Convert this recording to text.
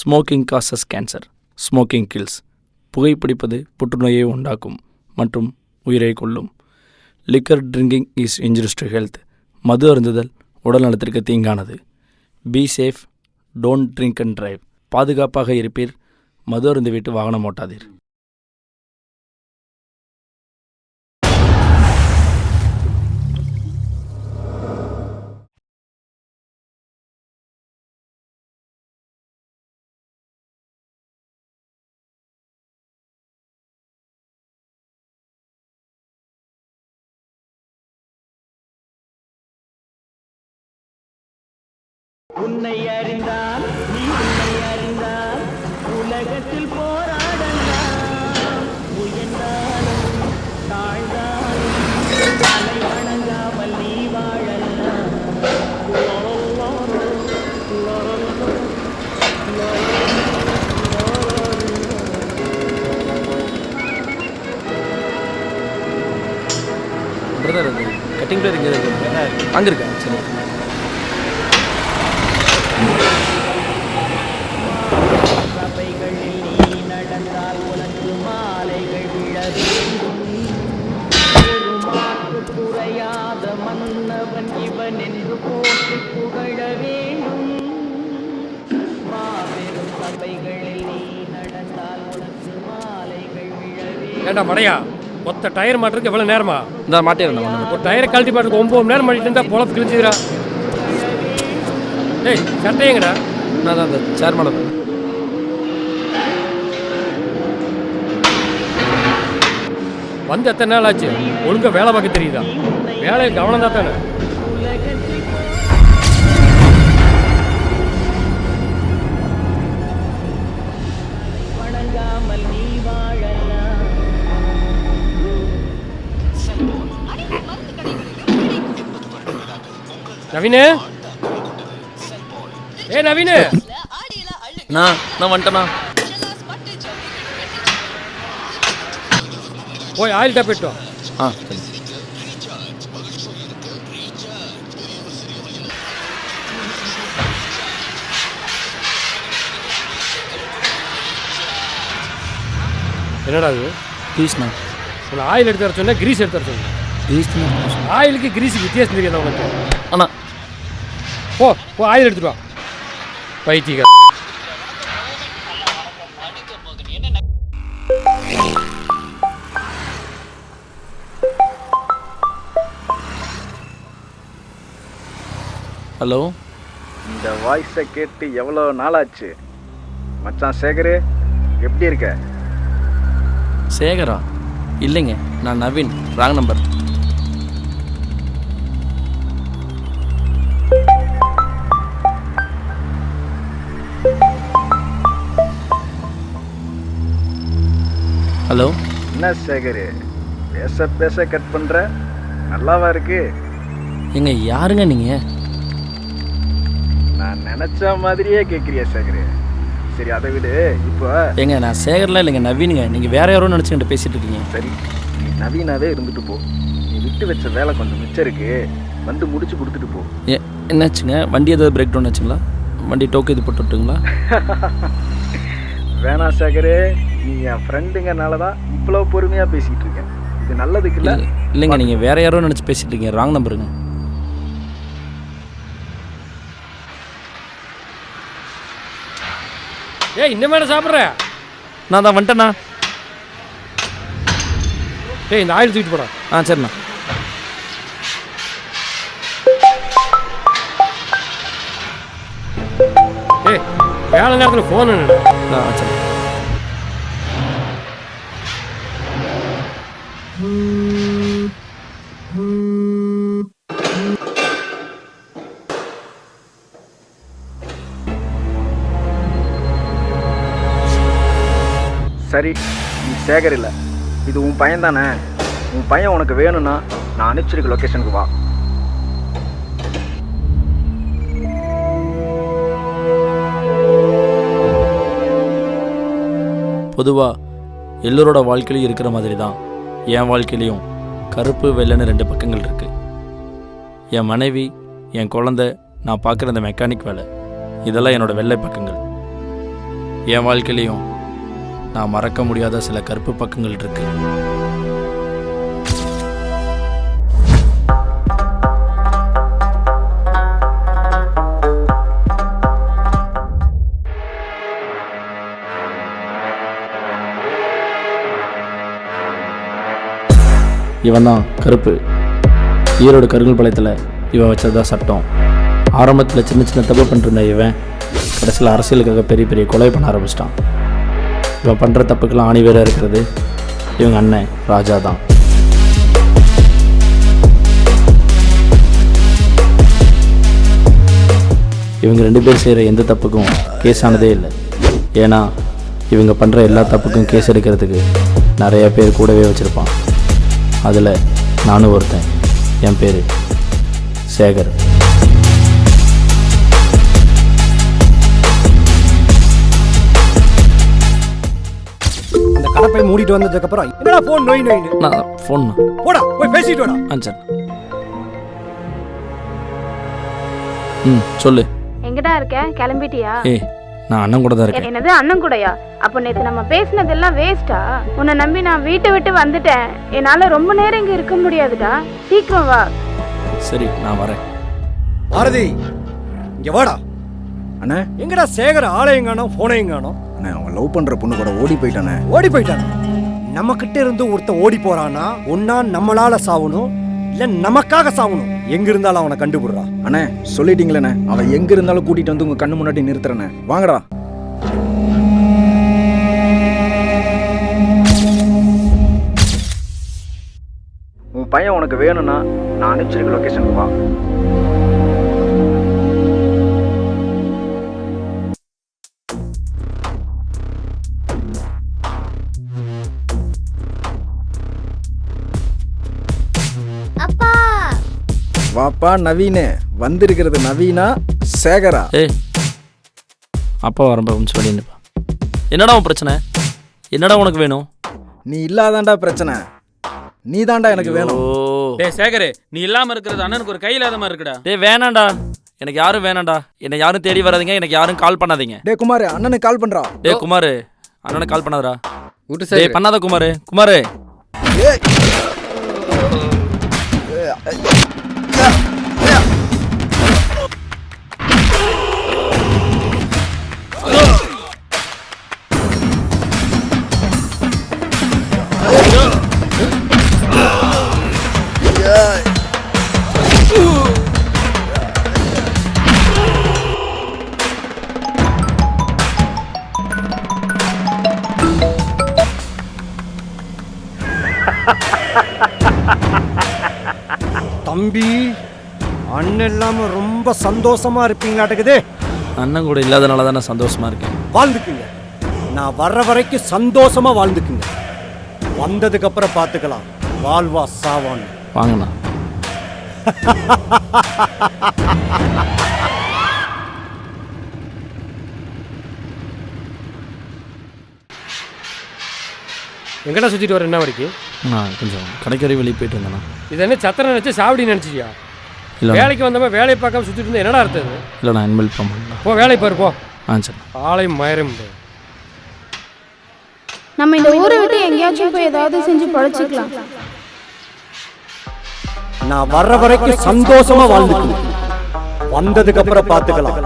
Smoking causes cancer, smoking kills. புகைப்பிடிப்பது புற்றுநோயை உண்டாக்கும் மற்றும் உயிரை கொல்லும். Liquor drinking is injurious to health. மது அருந்துதல் உடல் நலத்திற்கு தீங்கானது. Be safe, don't drink and drive. பாதுகாப்பாக இருப்பீர், மது அருந்துவிட்டு வாகனம் ஓட்டாதீர். உன்னை அறிந்தால் நீ உன்னை அறிந்தால் உலகத்தில் போராடலாம். உயர்ந்தாலும் தாழ்ந்தாலும் தலை வணங்காமல் நீ வாழலாம். பிரதர், அது கட்டிங் பிளேயர் இங்கே இருக்கு. அங்கே இருக்கா? சரி. சபைகளில் நீ நடந்தால் உனக்கு மாலைகள் விழ வேண்டும். பெருமாக்கு குறையாத மன்னவன் இவன் என்று போற்றி புகழ வேண்டும். மாபெரும் சபைகளில் நீ நடந்தால் உனக்கு மாலைகள் விழ வேண்டும். ஏண்டா மடையா, மொத்த டயர் மாட்டுறதுக்கு எவ்வளோ நேரமா? இந்த மாட்டிடுறேன். ஒரு டயரை கழட்டி மாட்டுறதுக்கு 9 மணி நேரம் பண்ணிட்டு இருந்தா பொழப்பு கிழிஞ்சுக்கிறா. டேய், சட்டையங்கடா. நான் தான் அந்த சேர் மேலே வந்து எத்தனை நாள் ஆச்சு? ஒழுங்கா வேலை பார்க்க தெரியுதா? வேலையை கவனம் தான் தானே. வணங்காமல் நீ வாழலாம். நவீனு, ஏ நவீனு, நான் வந்துட்டேண்ணா. போய் ஆயில் டாப் இட்டோம். சரி. என்னடா இது? ப்ளீஸ்ண்ணா. உன்னை ஆயில் எடுத்து வர சொன்னா கிரீஸ் எடுத்து வர சொன்னேன். ப்ளீஸ்ண்ணா. ஆயிலுக்கு கிரீஸுக்கு வித்தியாசம் தெரியாதா உனக்கு? அண்ணா போ ஆயில் எடுத்துட்டு வா. பைத்தியக்கார. ஹலோ. இந்த வாய்ஸை கேட்டு எவ்வளோ நாளாச்சு மச்சான்? சேகரு, எப்படி இருக்க? சேகரா? இல்லைங்க, நான் நவீன். Wrong number. ஹலோ. என்ன சேகரு, பேச கட் பண்ணுற? நல்லாவா இருக்கு? எங்க யாருங்க நீங்கள்? நான் நினச்ச மாதிரியே கேட்குறியா சேகரு? சரி, அதை விடு. இப்போ ஏங்க நான் சேகர்லாம் இல்லைங்க, நவீனுங்க. நீங்கள் வேற யாரோ நினச்சிக்கிட்டு பேசிகிட்டு இருக்கீங்க. சரி, நீ நவீனாவே இருந்துட்டு போ. நீ விட்டு வச்ச வேலை கொஞ்சம் மிச்சம் இருக்கு, வந்து முடிச்சு கொடுத்துட்டு போ. என்னாச்சுங்க? வண்டி ஏதாவது பிரேக் டவுன் ஆச்சுங்களா? வண்டி டோக்கு இது போட்டு விட்டுங்களா? வேணாம் சேகரு, நீ என் ஃப்ரெண்டுங்கனால தான் இவ்வளோ பொறுமையாக பேசிகிட்டு இருக்கேன். இது நல்லதுக்கு இல்லை. இல்லைங்க, நீங்கள் வேற யாரோ நினச்சி பேசிகிட்டு இருக்கீங்க. ராங் நம்பருங்க. ஏய், இந்த மேடம் சாப்பிட்ற? நான் தான் வந்துட்டேண்ணா. ஏய், இந்த ஆயில் தூக்கிட்டு போடா. சரிண்ணா. ஏய், வேலை நேரத்தில் ஃபோன் சரி. சரி, நீ சேகர் இல்லை, இது உன் பையன் தானே? உன் பையன் உனக்கு வேணும்னா நான் அனுப்பிச்சிருக்க லொக்கேஷனுக்கு வா. பொதுவாக எல்லோரோட வாழ்க்கையிலையும் இருக்கிற மாதிரி தான் என் வாழ்க்கையிலையும் கருப்பு வெள்ளைன்னு 2 பக்கங்கள் இருக்குது. என் மனைவி, என் குழந்தை, நான் பார்க்குற அந்த மெக்கானிக் வேலை, இதெல்லாம் என்னோடய வெள்ளை பக்கங்கள். என் வாழ்க்கையிலையும் நான் மறக்க முடியாத சில கருப்பு பக்கங்கள் இருக்கு. இவன் தான் கருப்பு. ஈரோடு கருங்கல் பாளையத்தில் இவன் வச்சதுதான் சட்டம். ஆரம்பத்தில் சின்ன சின்ன தப்பு பண்ணிருந்த இவன் கடைசியில் அரசியலுக்காக பெரிய பெரிய கொலை பண்ண ஆரம்பிச்சிட்டான். இவன் பண்ணுற தப்புக்கெல்லாம் ஆணிவேராக இருக்கிறது இவங்க அண்ணன் ராஜா தான். இவங்க 2 பேர் செய்கிற எந்த தப்புக்கும் கேஸ் ஆனதே இல்லை. ஏன்னா இவங்க பண்ணுற எல்லா தப்புக்கும் கேஸ் எடுக்கிறதுக்கு நிறைய பேர் கூடவே வச்சுருப்பான். அதில் நானும் ஒருத்தன். என் பேர் சேகர். அந்த கடப்பை மூடிட்டு வந்ததுக்கப்புறம் என்னடா ஃபோன் நோய் நோயின்னு? நான் ஃபோன் போடா போய் பேசிட்டு வாடா. சார். சொல்லு. எங்கடா இருக்க? கிளம்பிட்டியா? ஏய், நான் அண்ணன் கூட தான் இருக்கேன். என்னது அண்ணன் கூடயா? அப்போ நேத்து நம்ம பேசினதெல்லாம் வேஸ்டா? உன்னை நம்பி நான் வீட்டை விட்டு வந்துட்டேன். என்னால ரொம்ப நேரம் இங்க இருக்க முடியாதுடா. சீக்கிரம் வா. சரி, நான் வரேன். பாரதி இங்க வாடா. அண்ணே, எங்கடா சேகர்? ஆளையும் காணோம், போனையும் காணோம். அண்ணே, அவன் லவ் பண்ற பொண்ணு கூட ஓடி போயிட்டானே. ஓடி போயிட்டான். நம்ம கிட்ட இருந்து ஒருத்த ஓடி போறானா, ஒன்னா நம்மளால சாவணும் இல்ல நமக்காக சாவணும். எங்க இருந்தாலும் அவனை கண்டுபிடுறா. அண்ணே, சொல்லிட்டீங்களேண்ணே, அவன் எங்க இருந்தாலும் கூட்டிட்டு வந்து உங்க கண்ணு முன்னாடி நிறுத்துறேண்ணே. வாங்கடா. உன் பையன் உனக்கு வேணும்னா நான் அனுப்பிச்சிருக்க லொகேஷனுக்கு வா. அப்பா வாப்பா நவீனு. வந்திருக்கிறது நவீனா சேகரா? ஏய், அப்பா வரம்ப சொல்லி நிப்பா. என்னடா உன் பிரச்சனை? என்னடா உனக்கு வேணும்? நீ இல்லாதாண்டா பிரச்சனை. நீ தாண்டா எனக்கு வேணும். டேய் சேகரே, நீ இல்லாம இருக்கிறது அண்ணனுக்கு ஒரு கை இல்லாத மாதிரி இருக்குடா. டேய் வேணாண்டா, எனக்கு யாரும் வேணாண்டா. என்னை யாரும் தேடி வராதீங்க, எனக்கு யாரும் கால் பண்ணாதீங்க. டே குமார், அண்ணனுக்கு கால் பண்றா. டேய் குமார், அண்ணனுக்கு கால் பண்ணாதடா. விட்டு டேய் பண்ணாத குமார். குமார், ஏய். தம்பி, அண்ணன் இல்லாம ரொம்ப சந்தோஷமா இருப்பீங்களாட்டுக்குது. அண்ணன் கூட இல்லாதனால தான் நான் சந்தோஷமா இருக்கேன். வாழ்ந்துக்குங்க. நான் வர்ற வரைக்கும் சந்தோஷமா வாழ்ந்துக்குங்க. வந்ததுக்கு அப்புறம் பார்த்துக்கலாம் வாழ்வா சாவான்னு. வாங்கண்ணா. எங்கடா சுற்றிட்டு வர என்ன வரைக்கும்? நான் கொஞ்சம் கடைக்கறி வெளியே போயிட்டு வந்தேண்ணா. இது என்ன சத்திரம் நினச்சி சாவடி நினச்சியா? இல்லை வேலைக்கு வந்தவன் வேலையை பார்க்காம சுற்றிட்டு இருந்தா என்னடா அர்த்தம்? இல்லை, நான் இனிமேல் போக மாட்டேன். போ வேலைக்கு பாரு போ. சரி. ஆளையும் மயரம். நம்ம இந்த ஊரை விட்டு எங்கேயாச்சும் போய் ஏதாவது செஞ்சு பழச்சிக்கலாம். நான் வர்ற வரைக்கும் சந்தோஷமா வாழ்ந்துக்குங்க. வந்ததுக்கு அப்புறம் பார்த்துக்கலாம்